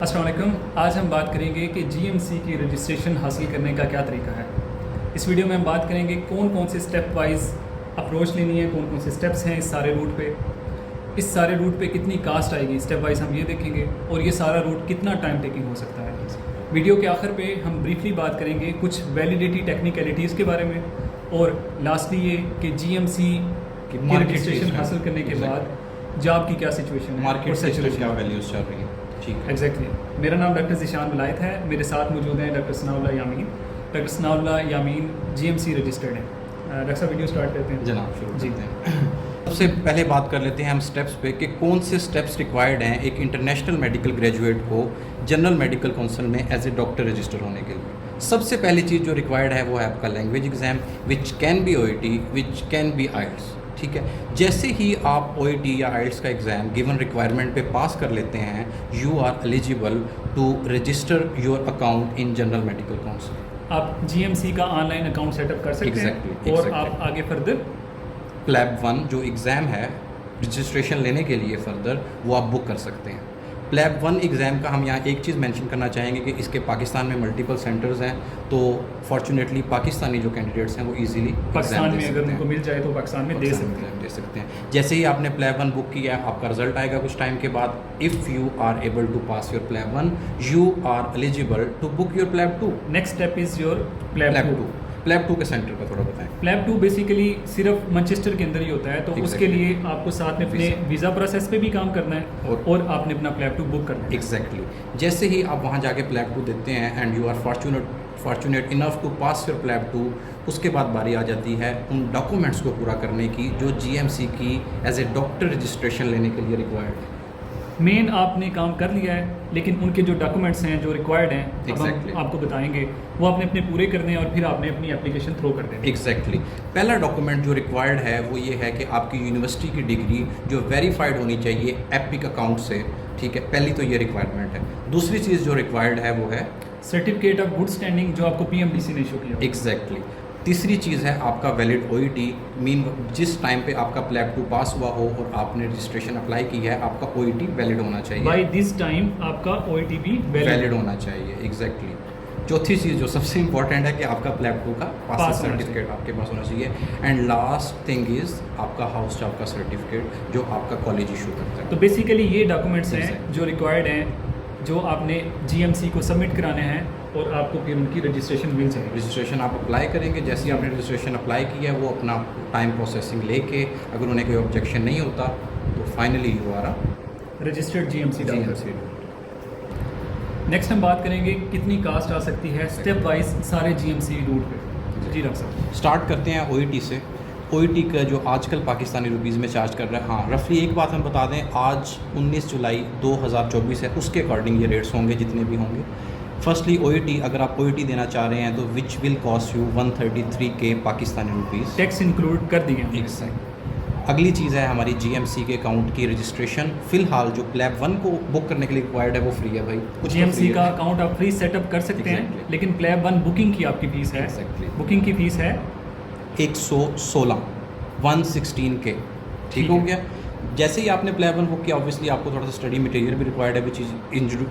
अस्सलाम वालेकुम। आज हम बात करेंगे कि जीएमसी की रजिस्ट्रेशन हासिल करने का क्या तरीका है। इस वीडियो में हम बात करेंगे कौन कौन से स्टेप वाइज अप्रोच लेनी है, कौन कौन से स्टेप्स हैं इस सारे रूट पे, इस सारे रूट पे कितनी कास्ट आएगी, स्टेप वाइज हम ये देखेंगे, और ये सारा रूट कितना टाइम टेकिंग हो सकता है। वीडियो के आखिर पे हम ब्रीफली बात करेंगे कुछ वैलिडिटी टेक्निकलिटीज़ के बारे में, और लास्टली ये कि जीएमसी की रजिस्ट्रेशन हासिल करने के बाद जॉब की क्या सिचुएशन है, मार्केट सिचुएशन क्या वैल्यूज चल रही है। ठीक है, एग्जैक्टली। मेरा नाम डॉक्टर ज़िशान वलायत है, मेरे साथ मौजूद हैं डॉक्टर सनाउल्लाह यामीन। डॉक्टर सनाउल्लाह यामीन जीएमसी रजिस्टर्ड हैं। डॉक्टर साहब वीडियो स्टार्ट करते हैं। जनाब शुरू करते हैं। सबसे पहले बात कर लेते हैं हम स्टेप्स पे कि कौन से स्टेप्स रिक्वायर्ड हैं एक इंटरनेशनल मेडिकल ग्रेजुएट को जनरल मेडिकल काउंसिल में एज ए डॉक्टर रजिस्टर होने के लिए। सबसे पहली चीज़ जो रिक्वायर्ड है वो है आपका language exam, which can be OET, which can be IELTS। ठीक है, जैसे ही आप OET या IELTS का एग्ज़ाम गिवन रिक्वायरमेंट पे पास कर लेते हैं, you are eligible to register your account in general medical council. आप जीएमसी का ऑनलाइन अकाउंट सेटअप कर सकते हैं और आप आगे फर्दर प्लैब 1 जो एग्ज़ाम है रजिस्ट्रेशन लेने के लिए फर्दर वो आप बुक कर सकते हैं। प्लैब 1 एग्ज़ाम का हम यहाँ एक चीज़ मेंशन करना चाहेंगे कि इसके पाकिस्तान में मल्टीपल सेंटर्स हैं, तो फॉर्चुनेटली पाकिस्तानी जो कैंडिडेट्स हैं वो इजीली पाकिस्तान में अगर उनको मिल जाए तो पाकिस्तान में दे सकते हैं। जैसे ही आपने प्लैब 1 बुक किया है, आपका रिजल्ट आएगा कुछ टाइम के बाद। If you are able to pass your PLAB 1, you are eligible to book your PLAB 2। Next step is your PLAB 2। PLAB 2 के सेंटर का थोड़ा बताएं। प्लैब 2 बेसिकली सिर्फ मैनचेस्टर के अंदर ही होता है, तो उसके लिए आपको साथ में अपने वीज़ा प्रोसेस पे भी काम करना है और आपने अपना प्लैब 2 बुक करना है। एग्जैक्टली। जैसे ही आप वहाँ जाके प्लैब 2 देते हैं and you are fortunate enough to pass your PLAB 2, उसके बाद बारी आ जाती है उन डॉक्यूमेंट्स को पूरा करने की जो जीएमसी की एज ए डॉक्टर रजिस्ट्रेशन लेने के लिए रिक्वायर्ड है। मेन आपने काम कर लिया है, लेकिन उनके जो डॉक्यूमेंट्स हैं जो रिक्वायर्ड हैं exactly. हम आपको बताएंगे, वो आपने अपने पूरे करने हैं और फिर आपने अपनी एप्लीकेशन थ्रो कर देनी। एग्जैक्टली। पहला डॉक्यूमेंट जो रिक्वायर्ड है वो ये है कि आपकी यूनिवर्सिटी की डिग्री जो वेरीफाइड होनी चाहिए एपिक अकाउंट से। ठीक है, पहली तो ये रिक्वायरमेंट है। दूसरी चीज़ जो रिक्वायर्ड है वो है सर्टिफिकेट ऑफ गुड स्टैंडिंग जो आपको PMDC ने इशू किया। एग्जैक्टली। तीसरी चीज़ है आपका वैलिड OET, मीन जिस टाइम पे आपका प्लैब 2 पास हुआ हो और आपने रजिस्ट्रेशन अप्लाई की है, आपका OET वैलिड होना चाहिए। बाय दिस टाइम आपका OET भी वैलिड होना चाहिए। एग्जैक्टली। चौथी चीज़ जो सबसे इंपॉर्टेंट है कि आपका प्लैब 2 का पास सर्टिफिकेट आपके पास होना चाहिए। एंड लास्ट थिंग इज़ आपका हाउस जॉब का सर्टिफिकेट जो आपका कॉलेज इशू करता है। तो बेसिकली ये डॉक्यूमेंट्स हैं जो रिक्वायर्ड हैं, जो आपने जीएमसी को सबमिट कराने हैं और आपको फिर उनकी रजिस्ट्रेशन मिल जाएगी। रजिस्ट्रेशन आप अप्लाई करेंगे, जैसे ही आपने रजिस्ट्रेशन अप्लाई किया है वो अपना टाइम प्रोसेसिंग लेके, अगर उन्हें कोई ऑब्जेक्शन नहीं होता तो finally you are registered GMC doctor. Next हम बात करेंगे कितनी कास्ट आ सकती है स्टेप वाइज सारे जीएमसी रूट पे। जी डॉक्टर साहब स्टार्ट करते हैं OET से। OET का जो आजकल पाकिस्तानी रुपीज़ में चार्ज कर रहा है, हाँ रफली एक बात हम बता दें, आज 19 जुलाई 2024 है, उसके अकॉर्डिंग ये रेट्स होंगे जितने भी होंगे। फर्स्टली OET, अगर आप OET देना चाह रहे हैं तो which will cost you 133K Pakistani rupees, tax include कर दिए। एग्जैक्ट। अगली चीज़ है हमारी GMC के अकाउंट की रजिस्ट्रेशन। फ़िलहाल जो प्लैब 1 को बुक करने के लिए रिक्वायर्ड है वो फ्री है भाई। कुछ GMC का अकाउंट आप फ्री सेटअप कर सकते हैं, लेकिन प्लैब 1 बुकिंग की आपकी फ़ीस है। बुकिंग की फ़ीस है 116K। ठीक हो गया। जैसे ही आपने प्लैब 1 बुक किया, ऑब्वियसली आपको थोड़ा सा स्टडी मटेरियल भी रिक्वायर्ड है, विच इज़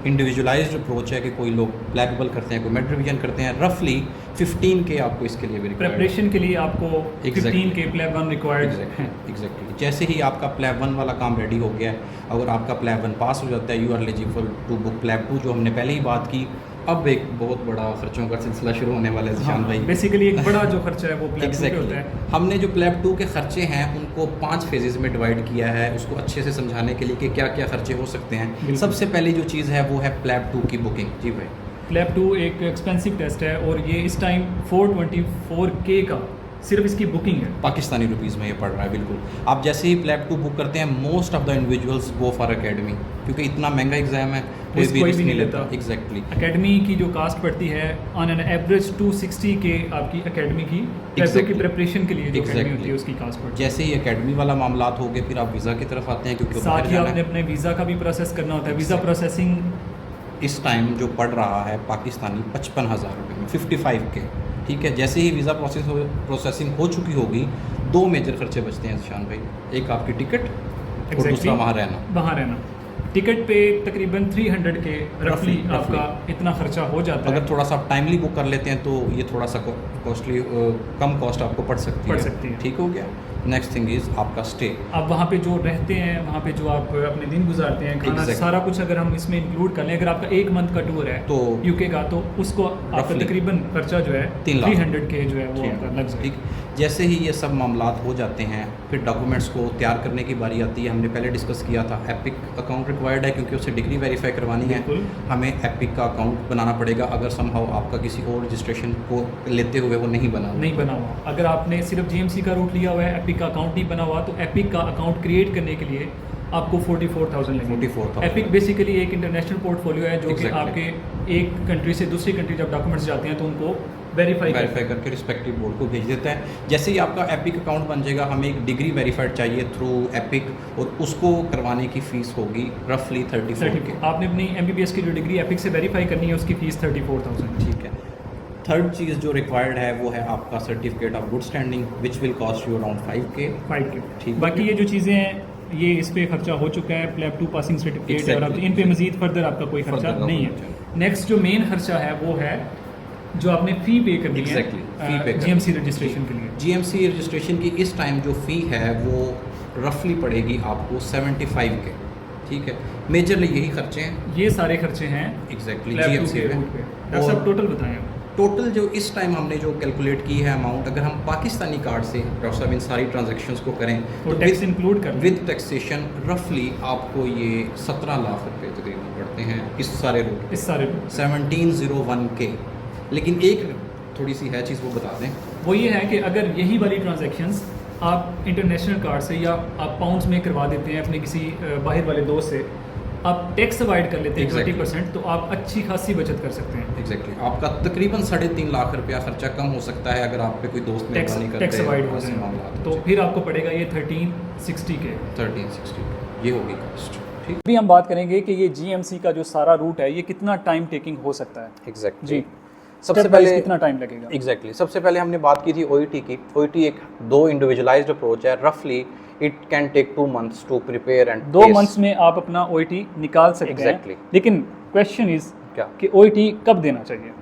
इंडिविजुअलाइज्ड अप्रोच है कि कोई लोग प्लैबल करते हैं, कोई मेड रिवीजन करते हैं। रफली 15K आपको इसके लिए भी रिक्वायर्ड है। प्रिपरेशन के लिए आपको 15K प्लैब 1 रिक्वायर्ड है। एग्जैक्टली। जैसे ही आपका प्लैब 1 वाला काम रेडी हो गया है, अगर आपका प्लैब 1 पास हो जाता है, you are eligible to book PLAB 2 जो हमने पहले ही बात की। अब एक बहुत बड़ा खर्चों का सिलसिला शुरू होने वाला है ज़िशान भाई। बेसिकली एक बड़ा जो खर्चा है वो प्लैब 2 पे होता है। हमने जो प्लैब 2 के खर्चे हैं उनको 5 फेजेस में डिवाइड किया है, उसको अच्छे से समझाने के लिए कि क्या क्या खर्चे हो सकते हैं। सबसे पहली जो चीज़ है वो है प्लैब 2 की बुकिंग। जी भाई, प्लैब 2 एक एक्सपेंसिव टेस्ट है और ये इस टाइम 424K का सिर्फ इसकी बुकिंग है। पाकिस्तानी रुपीज़ में ये पड़ रहा है। बिल्कुल। आप जैसे ही प्लैब 2 बुक करते हैं, most of the individuals go for academy, क्योंकि इतना महंगा एग्जाम है कोई भी नहीं लेता। एग्जैक्टली। अकेडमी की जो कास्ट पड़ती है ऑन एन एवरेज 260K आपकी अकेडमी की की प्रिपरेशन के लिए जो अकेडमी होती है उसकी कास्ट पड़ती है। जैसे ही अकेडमी वाला मामला हो गए, फिर आप वीज़ा की तरफ आते हैं, क्योंकि साथ ही आपने अपने वीज़ा का भी प्रोसेस करना होता है। वीज़ा प्रोसेसिंग इस टाइम जो पड़ रहा है पाकिस्तानी 55,000 रुपये में, 55K। ठीक है, जैसे ही वीज़ा प्रोसेसिंग हो चुकी होगी, 2 मेजर खर्चे बचते हैं ज़िशान भाई। एक आपकी टिकट और दूसरा वहाँ रहना। टिकट पे तकरीबन 300 के रफली आपका इतना खर्चा हो जाता है। अगर थोड़ा सा आप टाइमली बुक कर लेते हैं तो ये थोड़ा सा कॉस्टली, कम कॉस्ट आपको पड़ सकती है। ठीक हो गया। नेक्स्ट थिंग इज़ आपका स्टे। आप वहाँ पे जो रहते हैं, वहाँ पे जो आप अपने दिन गुजारते हैं, खाना सारा कुछ अगर हम इसमें इंक्लूड कर लें, अगर आपका 1 मंथ का टूर है तो यूके का, तो उसको आपका तकरीबन खर्चा जो है 300 के जो है वो आपका लग जाएगा। ठीक, जैसे ही ये सब मामलात हो जाते हैं फिर डॉक्यूमेंट्स को तैयार करने की बारी आती है। हमने पहले डिस्कस किया था एपिक अकाउंट रिक्वायर्ड है क्योंकि उसे डिग्री वेरीफाई करवानी है। हमें एपिक का अकाउंट बनाना पड़ेगा अगर समहाउ आपका किसी और रजिस्ट्रेशन को लेते हुए वो नहीं बना हुआ। अगर आपने सिर्फ जीएमसी का रूट लिया हुआ है, एपिक का अकाउंट नहीं बना हुआ, तो एपिक का अकाउंट क्रिएट करने के लिए आपको 44,000 लगेंगे। 44,000। एपिक बेसिकली एक इंटरनेशनल पोर्टफोलियो है जो कि आपके एक कंट्री से दूसरी कंट्री जब डॉक्यूमेंट्स जाते हैं तो उनको वेरीफाई करके रिस्पेक्टिव बोर्ड को भेज देता है। जैसे ही आपका एपिक अकाउंट बन जाएगा हमें एक डिग्री वेरीफाइड चाहिए थ्रू एपिक, और उसको करवाने की फ़ीस होगी रफली 34 के। आपने अपनी MBBS की जो डिग्री एपिक से वेरीफाई करनी है उसकी फ़ीस 34,000। ठीक है। थर्ड चीज़ जो रिक्वायर्ड है वो है आपका certificate of good standing which will cost you around 5K। ठीक। बाकी ये जो चीज़ें हैं ये इस पे खर्चा हो चुका है, प्लेब 2 पासिंग सर्टिफिकेट है, और अब इन पे मजीद फर्दर आपका कोई खर्चा नहीं है। नेक्स्ट जो मेन खर्चा है वो है जो आपने फ़ी पे करनी है GMC रजिस्ट्रेशन के लिए। GMC रजिस्ट्रेशन की इस टाइम जो फ़ी है वो रफली पड़ेगी आपको 75 के। ठीक है, मेजरली यही खर्चे हैं, ये सारे खर्चे हैं एग्जैक्टली GMC पे। डॉक्टर साहब टोटल बताएं। टोटल जो इस टाइम हमने जो कैलकुलेट की है अमाउंट, अगर हम पाकिस्तानी कार्ड से डॉक्टर साहब इन सारी ट्रांजैक्शंस को करें तो टैक्स इंक्लूड कर विद टैक्सेशन रफली आपको ये 17 लाख रुपए तकरीबन पड़ते हैं इस सारे रूट। 1701 के। लेकिन एक थोड़ी सी है चीज़ वो बता दें, वो ये है कि अगर यही वाली ट्रांजैक्शंस आप इंटरनेशनल कार्ड से या आप पाउंड्स में करवा देते हैं अपने किसी बाहर वाले दोस्त से, आप टैक्स अवॉइड कर लेते हैं 20%, तो आप अच्छी खासी बचत कर सकते हैं। एग्जैक्टली आपका तकरीबन 3.5 लाख रुपया खर्चा कम हो सकता है अगर आप पे कोई दोस्त टैक्स अवॉइड हो जाए तो फिर आपको पड़ेगा ये 1360 के। 1360 ये होगी कॉस्ट। ठीक, अभी हम बात करेंगे कि ये GMC का जो सारा रूट है ये कितना टाइम टेकिंग हो सकता है। एग्जैक्टली जी, सबसे पहले कितना टाइम लगेगा? एग्जैक्टली सबसे पहले हमने बात की थी OET की। OET एक 2 इंडिविजुअलाइज्ड अप्रोच है। रफली it can take 2 months to prepare and 2 months में आप अपना OET निकाल सकते हैं। लेकिन क्वेश्चन इज क्या कि OET कब देना चाहिए?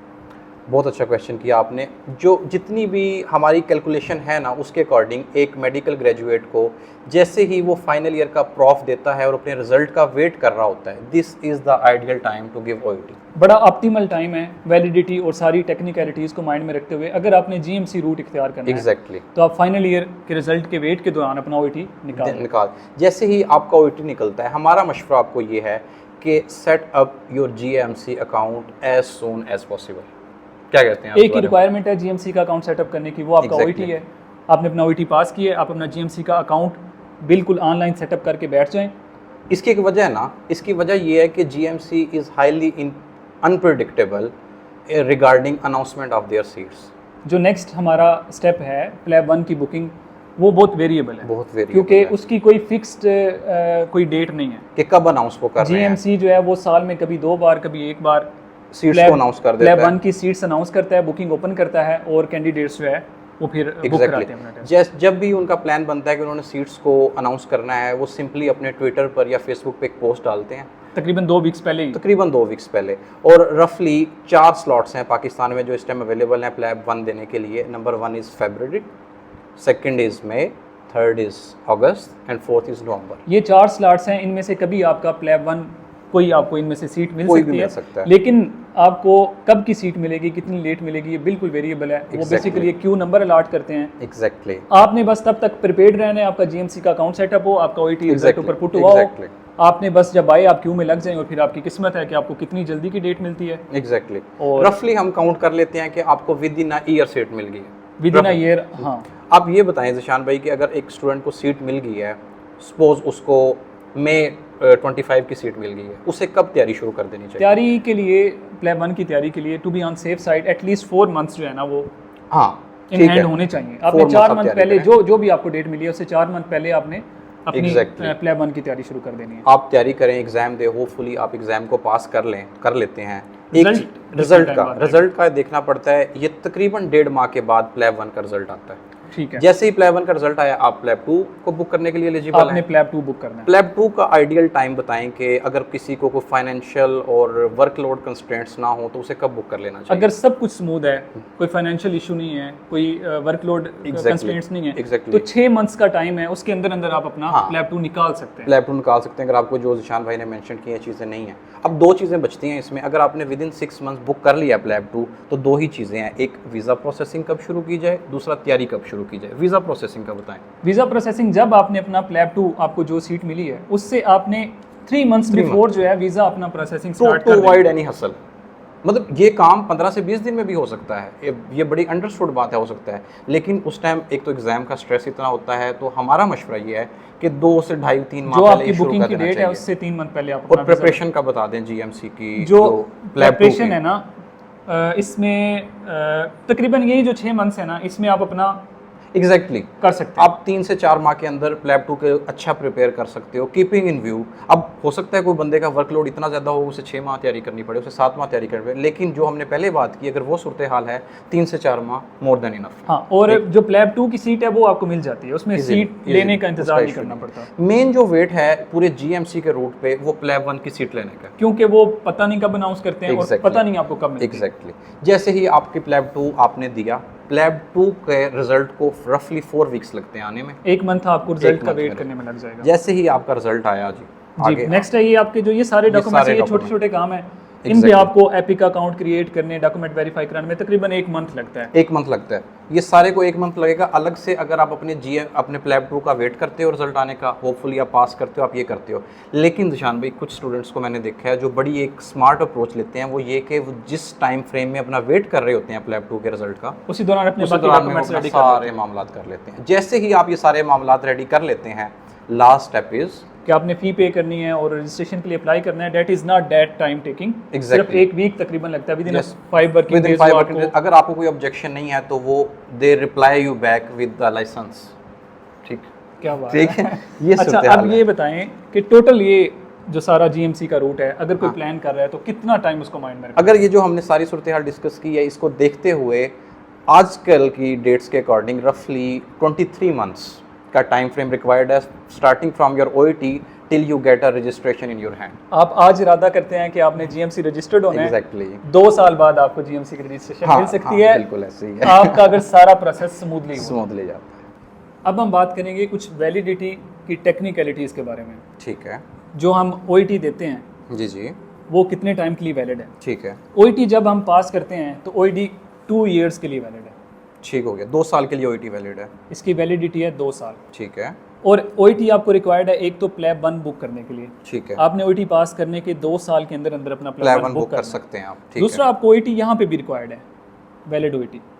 बहुत अच्छा क्वेश्चन किया आपने। जो जितनी भी हमारी कैलकुलेशन है ना उसके अकॉर्डिंग एक मेडिकल ग्रेजुएट को जैसे ही वो फाइनल ईयर का प्रॉफ देता है और अपने रिजल्ट का वेट कर रहा होता है, this is the ideal time to give OET। बड़ा ऑप्टिमल टाइम है वैलिडिटी और सारी टेक्निकलिटीज़ को माइंड में रखते हुए। अगर आपने GMC रूट इख्तियार करना है तो आप फाइनल ईयर के रिजल्ट के वेट के दौरान अपना OET निकाल जैसे ही आपका OET निकलता है, हमारा मशवरा आपको ये है कि set up your GMC account as soon as possible. क्या कहते हैं? एक ही रिक्वायरमेंट है GMC का अकाउंट सेटअप करने की, वो आपका OET है। आपने अपना OET पास किया, आप अपना GMC का अकाउंट बिल्कुल ऑनलाइन सेटअप करके बैठ जाएं। इसकी एक वजह है ना, इसकी वजह ये है कि GMC is highly unpredictable regarding announcement of their seats. जो नेक्स्ट हमारा स्टेप है प्लेब 1 की बुकिंग, वो बहुत वेरिएबल है, क्योंकि उसकी कोई फिक्स्ड कोई डेट नहीं है कि कब अनाउंस वो कर रहे हैं। GMC जो है वो साल में कभी 2 बार कभी 1 बार सीट्स को अनाउंस कर देता है। प्लेब 1 की सीट्स अनाउंस करता है, बुकिंग ओपन करता है और कैंडिडेट्स जो है वो फिर बुक कराते हैं। जब भी उनका प्लान बनता है कि उन्होंने सीट्स को अनाउंस करना है, वो सिंपली अपने ट्विटर पर या फेसबुक पे एक पोस्ट डालते हैं तकरीबन 2 वीक्स पहले। और रफली 4 स्लॉट्स हैं पाकिस्तान में जो इस टाइम अवेलेबल हैं प्लेब 1 देने के लिए। Number 1 is February, 2nd is May, 3rd is August and 4th is November। ये 4 स्लॉट्स हैं, इनमें से कभी आपका प्लेब 1 कोई आपको इनमें से सीट मिल सकती है, लेकिन आपको कब की सीट मिलेगी, कितनी लेट मिलेगी, ये बिल्कुल वेरिएबल है। वो बेसिकली क्यू नंबर अलॉट करते हैं। आपने बस तब तक प्रिपेयर्ड रहना है, आपका GMC का अकाउंट सेटअप हो, आपका OET रिजल्ट ऊपर पुट हुआ हो, आपने बस जब आए आप क्यू में लग जाएं और फिर आपकी किस्मत है कि आपको कितनी जल्दी की डेट मिलती है। और रफली हम काउंट कर लेते हैं कि आपको within a year seat मिल गई है। विद इन अ ईयर, हाँ। आप ये बताएं ज़िशान भाई कि अगर एक स्टूडेंट को सीट मिल गई है, सपोज उसको मई 25 की सीट मिल गई है, उसे कब तैयारी शुरू कर देनी चाहिए? तैयारी के लिए प्लेब 1 की तैयारी के लिए to be on safe side at least 4 months जो है ना वो इन हैंड होने चाहिए। आपने 4 मंथ पहले जो भी आपको डेट मिली है उससे 4 मंथ पहले आपने अपनी प्लेब 1 की तैयारी शुरू कर देनी है। आप तैयारी करें, एग्जाम दे, होपफुली आप एग्जाम को पास कर लेते हैं। रिजल्ट का देखना पड़ता है, ये तकरीबन 1.5 माह के बाद प्लेब 1 का रिजल्ट आता है। ठीक है। जैसे ही प्लेब 1 का रिजल्ट आया आप प्लेब 2 को बुक करने के लिए एलिजिबल आपने हैं। प्लेब 2 बुक करना है। प्लेब 2 का आइडियल टाइम बताएं कि अगर किसी को कोई फाइनेंशियल और वर्कलोड कंस्ट्रेंट्स ना हो तो उसे कब बुक कर लेना चाहिए? अगर सब कुछ स्मूथ है, कोई फाइनेंशियल इशू नहीं है, कोई वर्कलोड कंस्ट्रेंट्स नहीं है, Exactly. तो 6 मंथ्स का टाइम है, उसके अंदर अंदर आप अपना हाँ। प्लेब 2 निकाल सकते हैं। प्लेब 2 निकाल सकते हैं अगर आपको जो जिशान भाई ने मेंशन की हैं चीज़ें नहीं हैं। अब 2 चीज़ें बचती हैं इसमें। अगर आपने विद इन 6 मंथ्स बुक कर लिया प्लेब 2 तो 2 ही चीज़ें हैं, एक वीज़ा प्रोसेसिंग कब शुरू की जाए, दूसरा तैयारी कब शुरू की जाए। वीज़ा प्रोसेसिंग का बताएं। वीज़ा प्रोसेसिंग जब आपने अपना प्लेब 2 आपको जो सीट मिली है उससे आपने 3 मंथ्स बिफोर जो है वीज़ा अपना प्रोसेसिंग स्टार्ट टू कर अवॉइड एनी हसल, मतलब ये काम 15 से 20 दिन में भी हो सकता है, ये बड़ी अंडरस्टूड बात है, हो सकता है। लेकिन उस टाइम एक तो एग्जाम का स्ट्रेस इतना होता है, तो हमारा मशवरा ये है कि 2 से 2.5-3 माह जो पहले आपकी शुरू बुकिंग कर की देना डेट है चाहिए। उससे 3 मंथ पहले आप और प्रिपरेशन का बता दें जीएमसी की जो प्लेब 2 प्रिपरेशन है ना, इसमें तकरीबन यही जो 6 मंथ्स है ना, इसमें आप अपना एग्जैक्टली कर सकते हैं। आप 3 से 4 माह के अंदर प्लेब 2 के अच्छा प्रिपेयर कर सकते हो, कीपिंग इन व्यू। अब हो सकता है कोई बंदे का वर्कलोड इतना ज़्यादा हो उसे 6 माह तैयारी करनी पड़े, उसे 7 माह तैयारी करनी पड़े, लेकिन जो हमने पहले बात की अगर वो सूरत हाल है 3 से 4 माह मोर देन इनफ। हाँ, और जो प्लेब 2 की सीट है वो आपको मिल जाती है, उसमें सीट लेने का इंतजार नहीं करना पड़ता, मेन जो वेट है पूरे जीएमसी के रूट पे वो प्लेब 1 की सीट लेने का, क्योंकि वो पता नहीं कब अनाउंस करते हैं और पता नहीं आपको कब मिलती है। एग्जैक्टली जैसे ही आपकी प्लेब 2 आपने दिया, प्लेब 2 के रिजल्ट को रफली 4 वीक्स लगते हैं आने में, 1 मंथ आपको रिजल्ट का month वेट में करने में लग जाएगा। जैसे ही आपका रिजल्ट आया जी जी, नेक्स्ट है ये आपके जो ये सारे डॉक्यूमेंट्स, ये छोटे छोटे काम है, इन पे आपको एपिक अकाउंट क्रिएट करने, डॉक्यूमेंट वेरीफाई कराने में तकरीबन 1 मंथ लगता है। 1 मंथ लगता है, ये सारे को 1 मंथ लगेगा। अलग से अगर आप अपने प्लेब 2 का वेट करते हो रिजल्ट आने का, होपफुली आप पास करते हो, आप ये करते हो। लेकिन जिशान भाई कुछ स्टूडेंट्स को मैंने देखा है जो बड़ी एक स्मार्ट अप्रोच लेते हैं, वो ये कि वो जिस टाइम फ्रेम में अपना वेट कर रहे होते हैं प्लेब 2 के रिजल्ट का, उसी दौरान अपने उसी बाकी दौरान में डॉक्यूमेंट्स अपना रेडी कर सारे मामला कर लेते हैं। जैसे ही आप ये सारे मामला रेडी कर लेते हैं, लास्ट स्टेप इज कि आपने फी पे करनी है और रजिस्ट्रेशन के लिए अप्लाई करना है। Date is not that time taking, सिर्फ 1 वीक तकरीबन लगता है, विद इन 5 वर्किंग डेज। अगर आपको कोई ऑब्जेक्शन नहीं है तो वो they reply you back with the licence. ठीक, क्या बात ठीक है, ये अच्छा, अब ये बताएं कि टोटल ये जो सारा जीएमसी का रूट है, अगर कोई प्लान कर रहा है तो कितना टाइम उसको माइंड में रखना? अगर ये जो हमने सारी सूरत हाल डिस्कस की है, इसको देखते हुए आजकल की डेट्स के अकॉर्डिंग रफली 23 मंथ्स का टाइम फ्रेम रिक्वायर्ड है, starting from your OET till you get a registration in your hand. आप आज इरादा करते हैं कि आपने जीएमसी रजिस्टर्ड होना है, एग्जैक्टली 2 साल बाद आपको जीएमसी की रजिस्ट्रेशन मिल सकती है। बिल्कुल ऐसे ही है, आपका अगर सारा प्रोसेस स्मूथली स्मूथली जाता है। अब हम बात करेंगे कुछ वैलिडिटी की टेक्निकलिटीज़ के बारे में। ठीक है जो हम ओईटी देते हैं जी जी, वो कितने टाइम के लिए वैलिड है? ठीक है, ओईटी जब हम पास करते हैं तो ओईटी 2 इयर्स के लिए वैलिड है। ठीक हो गया, 2 साल के लिए ओईटी वैलिड है। इसकी वैलिडिटी है 2 साल। ठीक है, और ओईटी आपको रिक्वायर्ड है एक तो प्लेब 1 बुक करने के लिए, ठीक है, आपने ओईटी पास करने के 2 साल के अंदर अंदर अपना प्लेब प्लेब 1 बुक कर करना है। सकते हैं आप। ठीक दूसरा आपको ओईटी यहाँ पे भी रिक्वायर्ड है, वैलिड ओईटी है,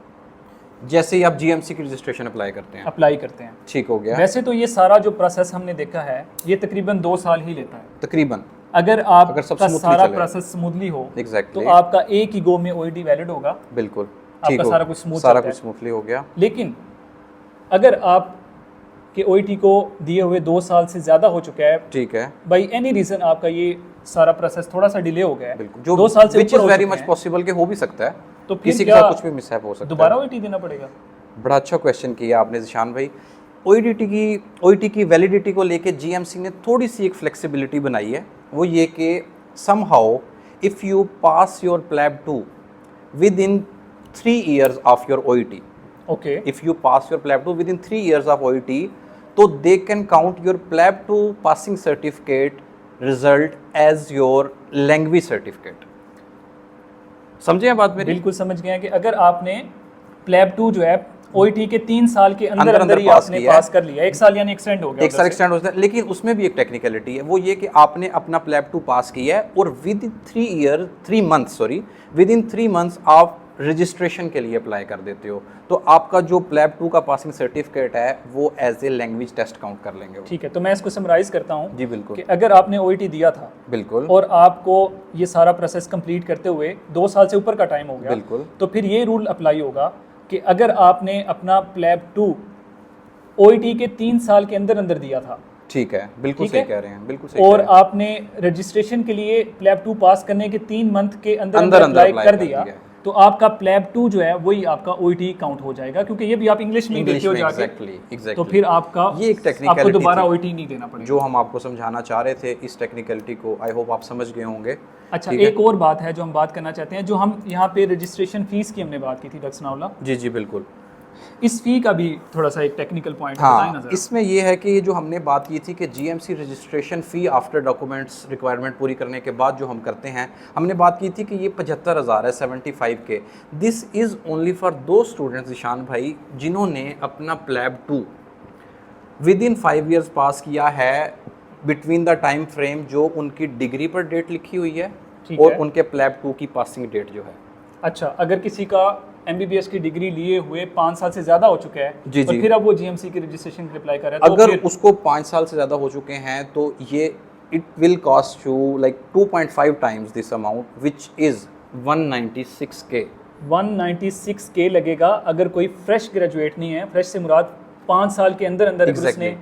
जैसे ही आप जीएमसी की रजिस्ट्रेशन अप्लाई करते हैं। अप्लाई करते हैं। ठीक हो गया, वैसे तो ये सारा जो प्रोसेस हमने देखा है ये तकरीबन 2 साल ही लेता है तकरीबन। अगर सब आपका smoothly सारा चले। प्रोसेस स्मूथली हो। एग्जैक्टली, तो आपका एक ही गो में ओईटी वैलिड होगा, बिल्कुल आपका ठीक हो, सारा कुछ स्मूथ सारा चलता कुछ स्मूथली हो गया। लेकिन अगर आप के ओईटी को दिए हुए 2 साल से ज़्यादा हो चुका है, ठीक है, बाई एनी रीज़न आपका ये सारा प्रोसेस थोड़ा सा डिले हो गया है, बिल्कुल, जो 2 साल से विच ऊपर इज हो वेरी चुके मच हैं, पॉसिबल के हो भी सकता है, तो फिर किसी के क्या साथ कुछ भी मिसहैप हो सकता है। दोबारा ओईटी देना पड़ेगा? बड़ा अच्छा क्वेश्चन किया आपने जिशान भाई। ओईटी की वैलिडिटी को लेके जीएमसी ने थोड़ी सी एक फ्लेक्सिबिलिटी बनाई है, वो ये कि somehow if you pass your PLAB 2 with in 3 years of your OET, okay, if you pass your plab 2 within 3 years of OET, तो they can count your plab 2 passing certificate result as your language certificate। समझे बात मेरी? बिल्कुल समझ गए हैं कि अगर आपने प्लेब 2 जो है ओईटी के 3 साल के अंदर अंदर ही आपने पास कर लिया, 1 साल यानी एक्सटेंड हो गया, 1 साल एक्सटेंड होता है, लेकिन उसमें भी एक टेक्निकलिटी है, वो ये कि आपने अपना प्लेब 2 पास किया है और विद इन 3 मंथ्स आप रजिस्ट्रेशन के लिए अप्लाई कर देते हो, तो आपका जो प्लेब 2 का पासिंग सर्टिफिकेट है वो as a language test count कर लेंगे वो। ठीक है, तो मैं इसको समराइज करता हूँ जी बिल्कुल, कि अगर आपने ओईटी दिया था बिल्कुल, और आपको ये सारा प्रोसेस कंप्लीट करते हुए 2 साल से ऊपर का टाइम हो गया, बिल्कुल, तो फिर ये रूल अप्लाई होगा कि अगर आपने अपना प्लेब 2 ओईटी के 3 साल के अंदर अंदर दिया था, ठीक है, बिल्कुल ठीक सही है? कह रहे हैं, बिल्कुल सही और कह रहे हैं। आपने रजिस्ट्रेशन के लिए प्लेब 2 पास करने के 3 मंथ के अंदर अंदर अंदर अप्लाई कर दिया, है। तो तो आपका प्लैब 2 जो है वही आपका OET काउंट हो जाएगा, क्योंकि ये भी आप इंग्लिश में देते हो जाके। एग्जैक्टली तो फिर आपका ये एक टेक्निकलिटी आपको दोबारा OET नहीं देना पड़ेगा, जो हम आपको समझाना चाह रहे थे। इस टेक्निकलिटी को आई होप आप समझ गए होंगे। अच्छा, एक और बात है जो हम बात करना चाहते हैं, जो हम यहाँ पे रजिस्ट्रेशन फीस की हमने बात की थी डॉक्टर सनाउल्लाह, जी जी बिल्कुल। इस फी का भी थोड़ा सा एक टेक्निकल पॉइंट बताएं ना हाँ, जरा। इसमें ये है कि जो हमने बात की थी कि जीएमसी रजिस्ट्रेशन फ़ी आफ्टर डॉक्यूमेंट्स रिक्वायरमेंट पूरी करने के बाद जो हम करते हैं, हमने बात की थी कि ये 75,000 है, 75 के। दिस इज़ ओनली फॉर दो स्टूडेंट्स ईशान भाई जिन्होंने अपना प्लैब 2 विद इन 5 ईयर्स पास किया है, बिटवीन द टाइम फ्रेम जो उनकी डिग्री पर डेट लिखी हुई है ठीक और है। उनके प्लैब 2 की पासिंग डेट जो है। अच्छा, अगर किसी का MBBS की डिग्री लिए हुए 5 साल से ज़्यादा हो चुका है जी, और जी। फिर अब वो GMC की रजिस्ट्रेशन के लिए अप्लाई कर रहा है, तो अगर फिर उसको 5 साल से ज़्यादा हो चुके हैं तो ये it will cost you like 2.5 times this amount which is 196K। 196K लगेगा अगर कोई फ्रेश ग्रेजुएट नहीं है। फ्रेश से मुराद 5 साल के अंदर अंदर अगर उसने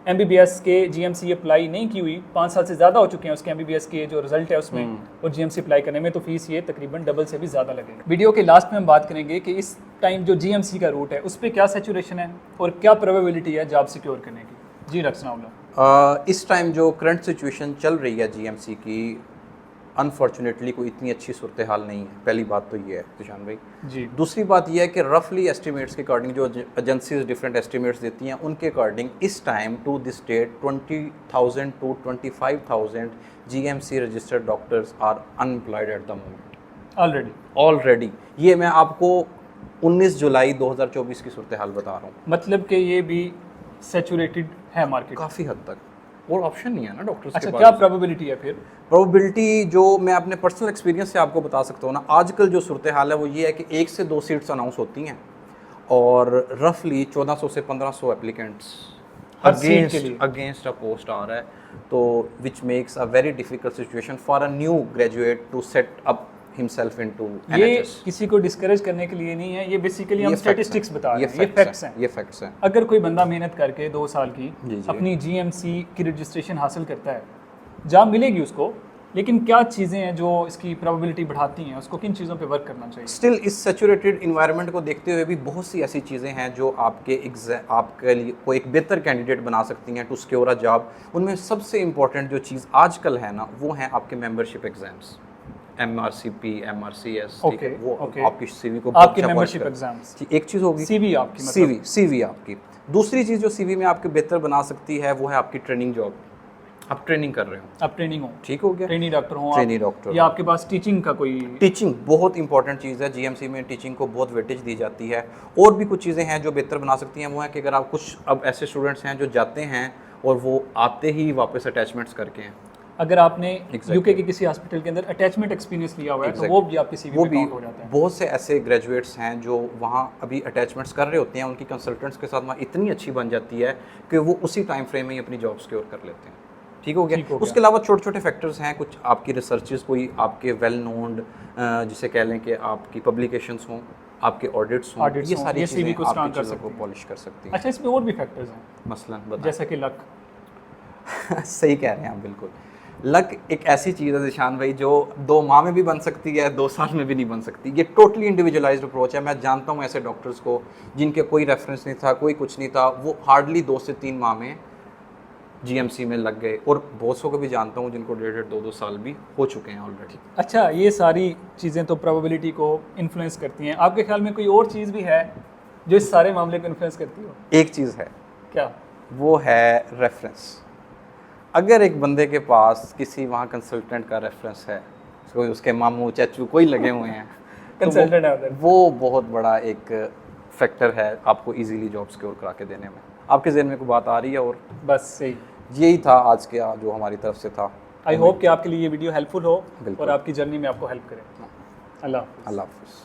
MBBS के GMC अप्लाई नहीं की हुई, 5 साल से ज़्यादा हो चुके हैं उसके MBBS के जो रिजल्ट है उसमें, और GMC अप्लाई करने में, तो फीस ये तकरीबन डबल से भी ज़्यादा लगेगा। वीडियो के लास्ट में हम बात करेंगे कि इस टाइम जो GMC का रूट है उस पर क्या सैचुरेशन है और क्या प्रोबेबिलिटी है जॉब सिक्योर करने की। जी डॉक्टर सनाउल्लाह। इस टाइम जो करंट सिचुएशन चल रही है जीएमसी की, अनफॉर्चुनेटली कोई इतनी अच्छी सूरत हाल नहीं है। पहली बात तो ये है तुषान भाई जी। दूसरी बात यह है कि रफली एस्टिमेट्स के अकॉर्डिंग जो एजेंसीज डिफरेंट एस्टिमेट्स देती हैं उनके अकॉर्डिंग इस time to this date 20,000 to 25,000 GMC registered doctors are unemployed at the moment already. ये मैं आपको 19 जुलाई 2024 की सूरत हाल बता रहा हूँ। मतलब कि ये भी सैचुरेटेड है मार्केट काफ़ी हद तक, और ऑप्शन नहीं है ना डॉक्टर्स अच्छा, के क्या पास। प्रोबेबिलिटी है फिर? प्रोबेबिलिटी जो मैं अपने पर्सनल एक्सपीरियंस से आपको बता सकता हूँ ना, आजकल जो सूरत हाल है वो ये है कि 1 से 2 सीट्स अनाउंस होती हैं और रफली 1400 से 1500 एप्लीकेंट्स हर सीट के लिए अगेंस्ट अ पोस्ट आ रहा है, तो which makes a very difficult situation for a new graduate to set up himself into ये NHS। किसी को डिस्करेज करने के लिए नहीं है, ये बेसिकली हम स्टैटिस्टिक्स बता रहे हैं, ये फैक्ट्स हैं। ये फैक्ट्स हैं। अगर कोई बंदा मेहनत करके 2 साल की जी, जी। अपनी GMC की रजिस्ट्रेशन हासिल करता है, जॉब मिलेगी उसको, लेकिन क्या चीज़ें हैं जो इसकी प्रोबेबिलिटी बढ़ाती हैं, उसको किन चीज़ों पे वर्क करना चाहिए? स्टिल इस सैचुरेटेड इन्वायरमेंट को देखते हुए भी बहुत सी ऐसी चीज़ें हैं जो आपके लिए को एक बेहतर कैंडिडेट बना सकती हैं टू सिक्योर अ जॉब। उनमें सबसे इंपॉर्टेंट जो चीज़ आजकल है ना, वो हैं आपके मेंबरशिप एग्जाम्स, MRCP, MRCS, ठीक है, वो आपकी CV को आपके मेंबरशिप एग्जाम्स, एक चीज़ होगी। CV आपकी, मतलब CV आपकी। दूसरी चीज़ जो CV में आपके बेहतर बना सकती है वो है आपकी ट्रेनिंग जॉब। आप ट्रेनिंग कर रहे हो, आप ट्रेनिंग हो, ठीक हो गया, ट्रेनी डॉक्टर हो, ट्रेनी डॉक्टर, या आपके पास टीचिंग का कोई। टीचिंग बहुत इंपॉर्टेंट चीज़ है। GMC में टीचिंग को बहुत वेटेज दी जाती है। और भी कुछ चीज़ें हैं जो बेहतर बना सकती हैं, वो है कि अगर आप कुछ अब ऐसे स्टूडेंट्स हैं जो जाते हैं और वो आते ही वापस अटैचमेंट्स करके हैं। अगर आपने UK के किसी हॉस्पिटल के अंदर अटैचमेंट एक्सपीरियंस लिया हुआ है तो वो भी आपकी CV में काउंट हो जाता है। बहुत से ऐसे ग्रेजुएट्स हैं जो वहाँ अभी अटैचमेंट्स कर रहे होते हैं, उनकी कंसल्टेंट्स के साथ वहाँ इतनी अच्छी बन जाती है कि वो उसी टाइम फ्रेम में ही अपनी जॉब सिक्योर कर लेते हैं। ठीक हो गया। उसके अलावा छोटे छोटे फैक्टर्स हैं, कुछ आपकी रिसर्चेस, कोई आपके वेल नोन्ड जिसे कह लें कि आपकी पब्लिकेशंस हों, आपके ऑडिट्स हों, ये सारी चीज़ें आपकी चीज़ों को पॉलिश कर सकती हैं। अच्छा, इसमें और भी फैक्टर्स हैं, मसलन जैसा कि लक। सही कह रहे हैं आप, बिल्कुल। लक एक ऐसी चीज़ है निशान भाई जो 2 माह में भी बन सकती है, 2 साल में भी नहीं बन सकती। ये टोटली इंडिविजुअलाइज्ड अप्रोच है। मैं जानता हूँ ऐसे डॉक्टर्स को जिनके कोई रेफरेंस नहीं था, कोई कुछ नहीं था, वो हार्डली 2 से 3 माह में GMC में लग गए, और बहुत सौ को भी जानता हूँ जिनको 1.5-2 साल भी हो चुके हैं ऑलरेडी। अच्छा, ये सारी चीज़ें तो प्रोबेबिलिटी को इन्फ्लुएंस करती हैं। आपके ख्याल में कोई और चीज़ भी है जो इस सारे मामले को इन्फ्लुएंस करती हो? एक चीज़ है। क्या? वो है रेफरेंस। अगर एक बंदे के पास किसी वहाँ कंसल्टेंट का रेफरेंस है, कोई उसके मामू चाचू कोई लगे हुए हैं कंसल्टेंट है, वो बहुत बड़ा एक फैक्टर है आपको इजीली जॉब सिक्योर करा के देने में। आपके ज़हन में कोई बात आ रही है? और बस सही, यही था आज के जो हमारी तरफ से था। आई होप कि आपके लिए ये वीडियो हेल्पफुल हो और आपकी जर्नी में आपको हेल्प करे। अल्लाह हाफ़िज़।